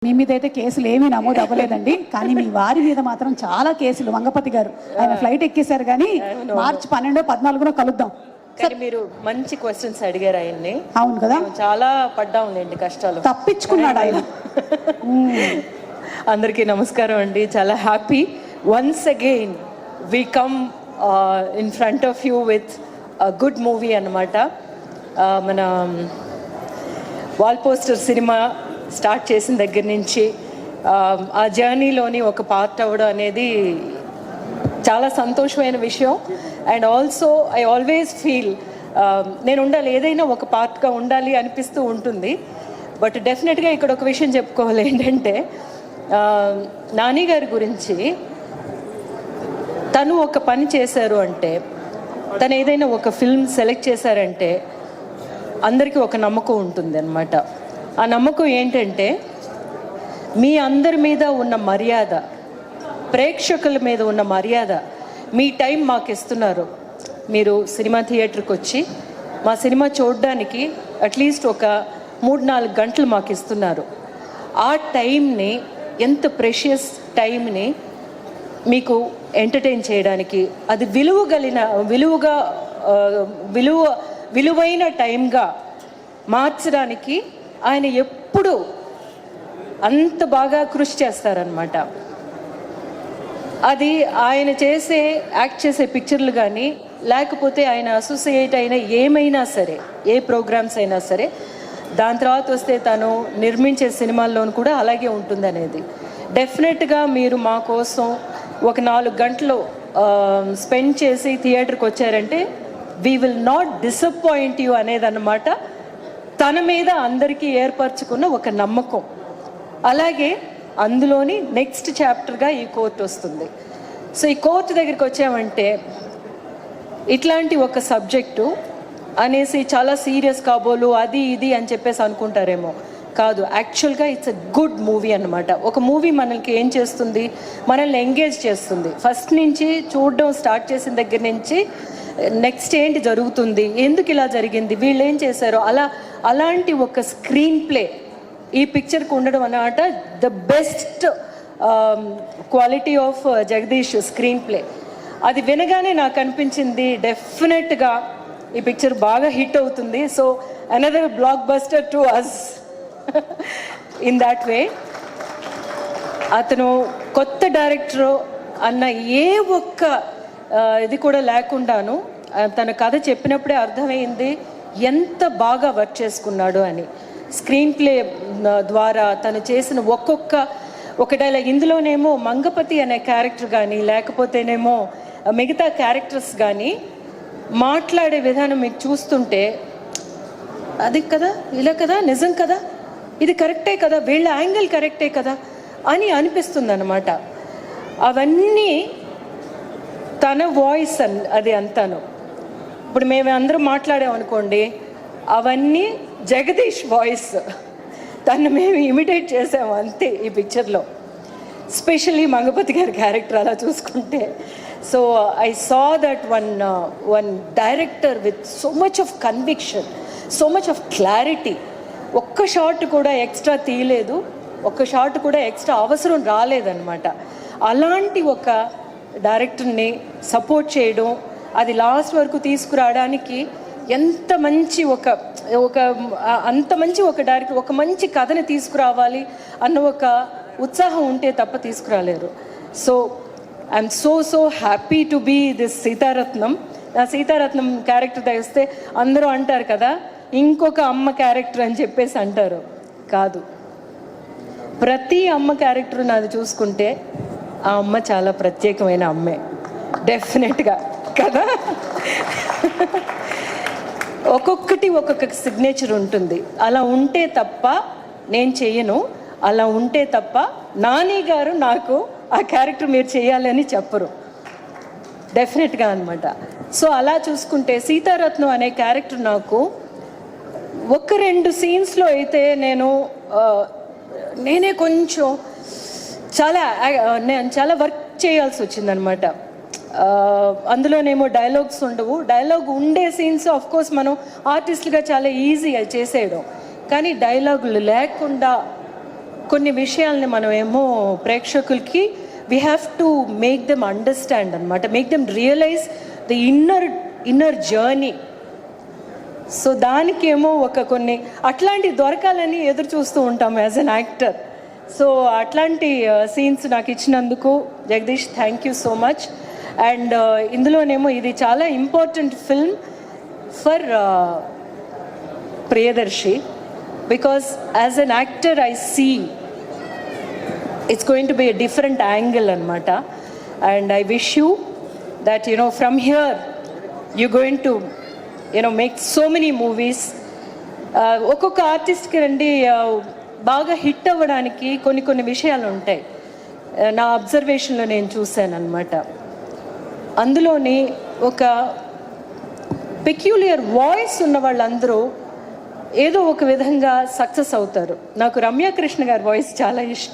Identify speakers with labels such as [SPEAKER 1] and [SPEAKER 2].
[SPEAKER 1] మీ మీద అయితే కేసులు ఏమీ నమోదు అవ్వలేదండి, కానీ మీ వారి మీద మాత్రం చాలా కేసులు. వంగపతి గారు ఆయన ఫ్లైట్ ఎక్కేశారు, కానీ మార్చి 12, 14 కలుద్దాం.
[SPEAKER 2] కానీ మీరు మంచి క్వశ్చన్స్ అడిగారు ఆయన్ని.
[SPEAKER 1] అవును కదా,
[SPEAKER 2] చాలా పడ్డాంలేండి కష్టాలు,
[SPEAKER 1] తప్పించుకున్నాడు ఆయన.
[SPEAKER 2] అందరికీ నమస్కారం అండి. చాలా happy once again we come in front of you with good movie అన్నమాట. మన వాల్ పోస్టర్ సినిమా స్టార్ట్ చేసిన దగ్గర నుంచి ఆ జర్నీలోని ఒక పార్ట్ అవ్వడం అనేది చాలా సంతోషమైన విషయం. And also I always feel నేను ఉండాలి, ఏదైనా ఒక పార్ట్గా ఉండాలి అనిపిస్తూ ఉంటుంది. బట్ డెఫినెట్గా ఇక్కడ ఒక విషయం చెప్పుకోవాలి ఏంటంటే, నాని గారి గురించి తను ఒక పని చేశారు అంటే, తను ఏదైనా ఒక ఫిల్మ్ సెలెక్ట్ చేశారంటే అందరికీ ఒక నమ్మకం ఉంటుంది అన్నమాట. ఆ నమ్మకం ఏంటంటే, మీ అందరి మీద ఉన్న మర్యాద, ప్రేక్షకుల మీద ఉన్న మర్యాద, మీ టైం మాకు ఇస్తున్నారు. మీరు సినిమా థియేటర్కి వచ్చి మా సినిమా చూడడానికి అట్లీస్ట్ ఒక 3-4 గంటలు మాకు ఇస్తున్నారు. ఆ టైంని, ఎంత ప్రెషియస్ టైంని మీకు ఎంటర్టైన్ చేయడానికి, అది విలువైన టైంగా మార్చడానికి ఆయన ఎప్పుడు అంత బాగా కృషి చేస్తారనమాట. అది ఆయన యాక్ట్ చేసే పిక్చర్లు కానీ, లేకపోతే ఆయన అసోసియేట్ అయిన ఏమైనా సరే, ఏ ప్రోగ్రామ్స్ అయినా సరే, దాని తర్వాత వస్తే తను నిర్మించే సినిమాల్లోనూ కూడా అలాగే ఉంటుంది అనేది. డెఫినెట్గా మీరు మా కోసం ఒక 4 గంటలు స్పెండ్ చేసి థియేటర్కి వచ్చారంటే we will not disappoint you అనేదన్నమాట తన మీద అందరికీ ఏర్పరచుకున్న ఒక నమ్మకం. అలాగే అందులోని నెక్స్ట్ చాప్టర్గా ఈ కోర్టు వస్తుంది. సో ఈ కోర్టు దగ్గరికి వచ్చామంటే, ఇట్లాంటి ఒక సబ్జెక్టు అనేసి చాలా సీరియస్ కాబోలు అది ఇది అని చెప్పేసి అనుకుంటారేమో. కాదు, యాక్చువల్గా ఇట్స్ ఎ గుడ్ మూవీ అన్నమాట. ఒక మూవీ మనకి ఏం చేస్తుంది, మనల్ని ఎంగేజ్ చేస్తుంది. ఫస్ట్ నుంచి చూడడం స్టార్ట్ చేసిన దగ్గర నుంచి నెక్స్ట్ ఏంటి జరుగుతుంది, ఎందుకు ఇలా జరిగింది, వీళ్ళు ఏం చేశారో, అలాంటి ఒక స్క్రీన్ ప్లే ఈ పిక్చర్కి ఉండడం అన్నమాట. The best quality of Jagadish screen play. అది వినగానే నాకు అనిపించింది డెఫినెట్గా ఈ పిక్చర్ బాగా హిట్ అవుతుంది. So another blockbuster to us in that way. అతను కొత్త డైరెక్టరు అన్న ఏ ఒక్క ఇది కూడా లేకుండాను తన కథ చెప్పినప్పుడే అర్థమైంది ఎంత బాగా వర్క్ చేసుకున్నాడు అని. స్క్రీన్ ప్లే ద్వారా తను చేసిన ఒక డైలాగ్, ఇందులోనేమో మంగపతి అనే క్యారెక్టర్ కానీ, లేకపోతేనేమో మిగతా క్యారెక్టర్స్ కానీ మాట్లాడే విధానం మీకు చూస్తుంటే, అది కదా, ఇలా కదా, నిజం కదా, ఇది కరెక్టే కదా, వీళ్ళ యాంగిల్ కరెక్టే కదా అని అనిపిస్తుంది అన్నమాట. అవన్నీ తన వాయిస్ అది అంతాను. ఇప్పుడు మేము అందరం మాట్లాడామనుకోండి, అవన్నీ జగదీష్ వాయిస్, తను మేము ఇమిటేట్ చేసాము అంతే ఈ పిక్చర్లో. స్పెషల్లీ మంగపతి గారి క్యారెక్టర్ అలా చూసుకుంటే. So I saw that one director with so much of conviction, so much of clarity. ఒక్క షాట్ కూడా ఎక్స్ట్రా తీయలేదు, ఒక్క షాట్ కూడా ఎక్స్ట్రా అవసరం రాలేదన్నమాట. అలాంటి ఒక డైరెక్టర్ని సపోర్ట్ చేయడం, అది లాస్ట్ వరకు తీసుకురావడానికి ఎంత మంచి అంత మంచి ఒక డైరెక్టర్, ఒక మంచి కథని తీసుకురావాలి అన్న ఒక ఉత్సాహం ఉంటే తప్ప తీసుకురాలేరు. So I'm so happy to be this Seetharatnam. నా సీతారత్నం క్యారెక్టర్ తెస్తే అందరూ అంటారు కదా, ఇంకొక అమ్మ క్యారెక్టర్ అని చెప్పేసి అంటారు. కాదు, ప్రతి అమ్మ క్యారెక్టర్ నాది చూసుకుంటే ఆ అమ్మ చాలా ప్రత్యేకమైన అమ్మే, డెఫినెట్గా కదా. ఒక్కొక్కటి ఒక్కొక్క సిగ్నేచర్ ఉంటుంది. అలా ఉంటే తప్ప నేను చెయ్యను, అలా ఉంటే తప్ప నాని గారు నాకు ఆ క్యారెక్టర్ మీరు చేయాలని చెప్పరు, డెఫినెట్గా అనమాట. సో అలా చూసుకుంటే సీతారత్నం అనే క్యారెక్టర్ నాకు 1-2 సీన్స్లో అయితే నేనే కొంచెం చాలా వర్క్ చేయాల్సి వచ్చిందనమాట. అందులోనేమో డైలాగ్స్ ఉండవు. డైలాగ్ ఉండే సీన్స్ ఆఫ్ కోర్స్ మనం ఆర్టిస్ట్గా చాలా ఈజీ చేసేయడం, కానీ డైలాగులు లేకుండా కొన్ని విషయాల్ని మనం ఏమో ప్రేక్షకులకి we have to make them understand అనమాట, make them realise the inner journey. So దానికేమో కొన్ని అట్లాంటివి దొరకాలని ఎదురు చూస్తూ ఉంటాము యాజ్ అన్ యాక్టర్. సో అట్లాంటి సీన్స్ నాకు ఇచ్చినందుకు Jagadish thank you so much. And ఇందులోనేమో ఇది చాలా important film for Priyadarshi, because as an actor I see it's going to be a different angle anamata, and I wish you that from here you're going to make so many movies. ఒక్కొక్క ఆర్టిస్ట్కి రండి బాగా hit అవ్వడానికి కొన్ని విషయాలు ఉంటాయి, నా అబ్జర్వేషన్లో నేను చూశాను అనమాట. అందులోని ఒక పెక్యులియర్ వాయిస్ ఉన్న వాళ్ళందరూ ఏదో ఒక విధంగా సక్సెస్ అవుతారు. నాకు రమ్య కృష్ణ గారి వాయిస్ చాలా ఇష్టం.